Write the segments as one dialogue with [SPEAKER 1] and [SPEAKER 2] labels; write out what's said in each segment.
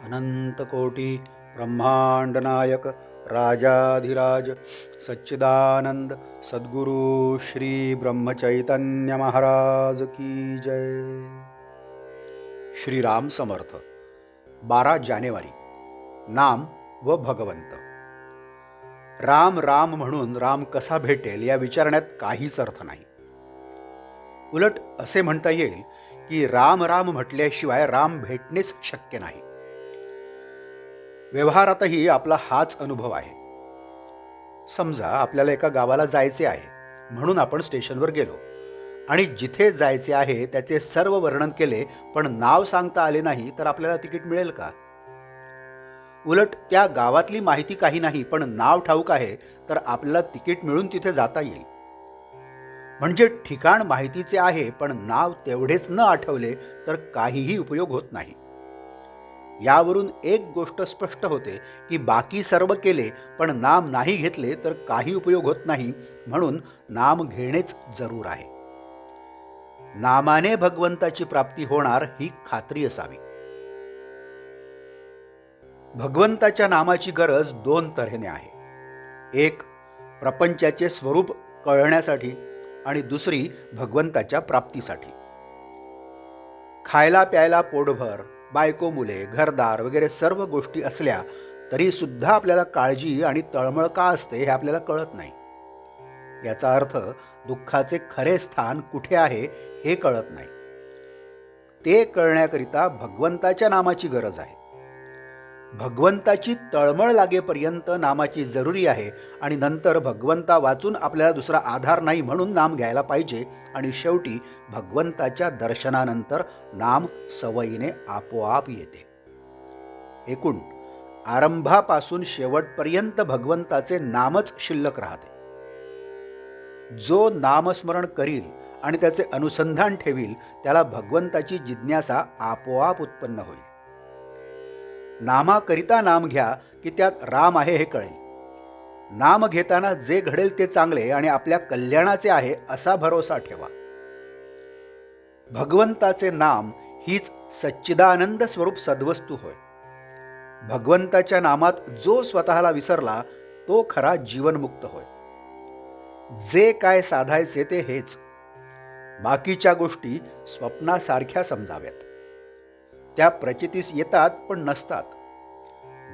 [SPEAKER 1] अनंतकोटी ब्रह्मांडनायक राजाधिराज सच्चिदानंद सद्गुरु श्री ब्रह्मचैतन्य महाराज की जय. श्रीराम समर्थ. 12 जानेवारी. नाम व भगवंत. राम राम म्हणून राम कसा भेटेल या विचारण्यात काहीच अर्थ नाही. उलट असे म्हणता येईल की राम राम म्हटल्याशिवाय राम भेटणेच शक्य नाही. व्यवहारातही आपला हाच अनुभव आहे. समजा आपल्याला एका गावाला जायचे आहे म्हणून आपण स्टेशनवर गेलो आणि जिथे जायचे आहे त्याचे सर्व वर्णन केले, पण नाव सांगता आले नाही तर आपल्याला तिकीट मिळेल का? उलट त्या गावातली माहिती काही नाही पण नाव ठाऊक आहे तर आपल्याला तिकीट मिळून तिथे जाता येईल. म्हणजे ठिकाण माहितीचे आहे पण नाव तेवढेच न आठवले तर काहीही उपयोग होत नाही. यावरून एक गोष्ट स्पष्ट होते की बाकी सर्व केले पण नाम नाही घेतले तर काही उपयोग होत नाही, म्हणून नाम घेणेच जरूर आहे. नामाने भगवंताची प्राप्ती होणार ही खात्री असावी. भगवंताच्या नामाची गरज 2 तऱ्हेने आहे. एक प्रपंचाचे स्वरूप कळण्यासाठी आणि दुसरी भगवंताच्या प्राप्तीसाठी. खायला प्यायला पोटभर, बायको मुले, घरदार वगैरे सर्व गोष्टी असल्या तरी सुद्धा आपल्याला काळजी आणि तळमळ का असते हे आपल्याला कळत नाही. याचा अर्थ दुःखाचे खरे स्थान कुठे आहे हे कळत नाही. ते कळण्याकरिता भगवंताच्या नामाची गरज आहे. भगवंताची तळमळ लागेपर्यंत नामाची जरुरी आहे आणि नंतर भगवंता वाचून आपल्याला दुसरा आधार नाही म्हणून नाम घ्यायला पाहिजे. आणि शेवटी भगवंताच्या दर्शनानंतर नाम सवयीने आपोआप येते. एकूण आरंभापासून शेवटपर्यंत भगवंताचे नामच शिल्लक राहते. जो नामस्मरण करील आणि त्याचे अनुसंधान ठेवील त्याला भगवंताची जिज्ञासा आपोआप उत्पन्न होईल. नामाकरिता नाम घ्या की त्यात राम आहे हे कळेल. नाम घेताना जे घडेल ते चांगले आणि आपल्या कल्याणाचे आहे असा भरोसा ठेवा. भगवंताचे नाम हीच सच्चिदानंद स्वरूप सद्वस्तू होय. भगवंताच्या नामात जो स्वतःला विसरला तो खरा जीवनमुक्त होय. जे काय साधायचे ते हेच. बाकीच्या गोष्टी स्वप्नासारख्या समजाव्यात. त्या प्रचितीस येतात पण नसतात.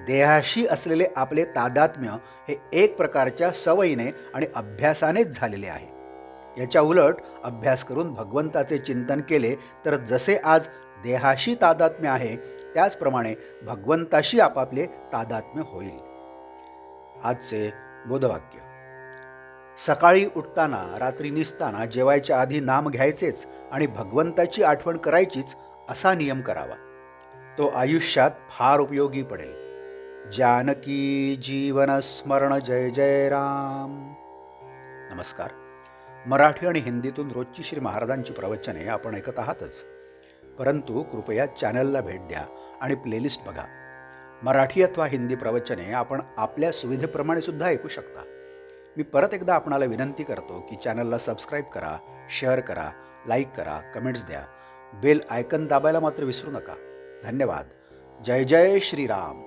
[SPEAKER 1] देहाशी असलेले आपले तादात्म्य हे एक प्रकारच्या सवयीने आणि अभ्यासानेच झालेले आहे. याच्या उलट अभ्यास करून भगवंताचे चिंतन केले तर जसे आज देहाशी तादात्म्य आहे त्याचप्रमाणे भगवंताशी आपापले तादात्म्य होईल. आजचे बोधवाक्य. सकाळी उठताना, रात्री निसताना, जेवायच्या आधी नाम घ्यायचेच आणि भगवंताची आठवण करायचीच असा नियम करावा. तो आयुष्यात फार उपयोगी पडेल. जानकी जीवन स्मरण. जय जय राम. नमस्कार. मराठी आणि हिंदीतून रोजची श्री महाराजांची प्रवचने आपण ऐकत आहातच, परंतु कृपया चॅनलला भेट द्या आणि प्लेलिस्ट बघा. मराठी अथवा हिंदी प्रवचने आपण आपल्या सुविधेप्रमाणे सुद्धा ऐकू शकता. मी परत एकदा आपणाला विनंती करतो की चॅनलला सबस्क्राईब करा, शेअर करा, लाईक करा, कमेंट्स द्या. बेल आयकन दाबायला मात्र विसरू नका. धन्यवाद. जय जय श्रीराम.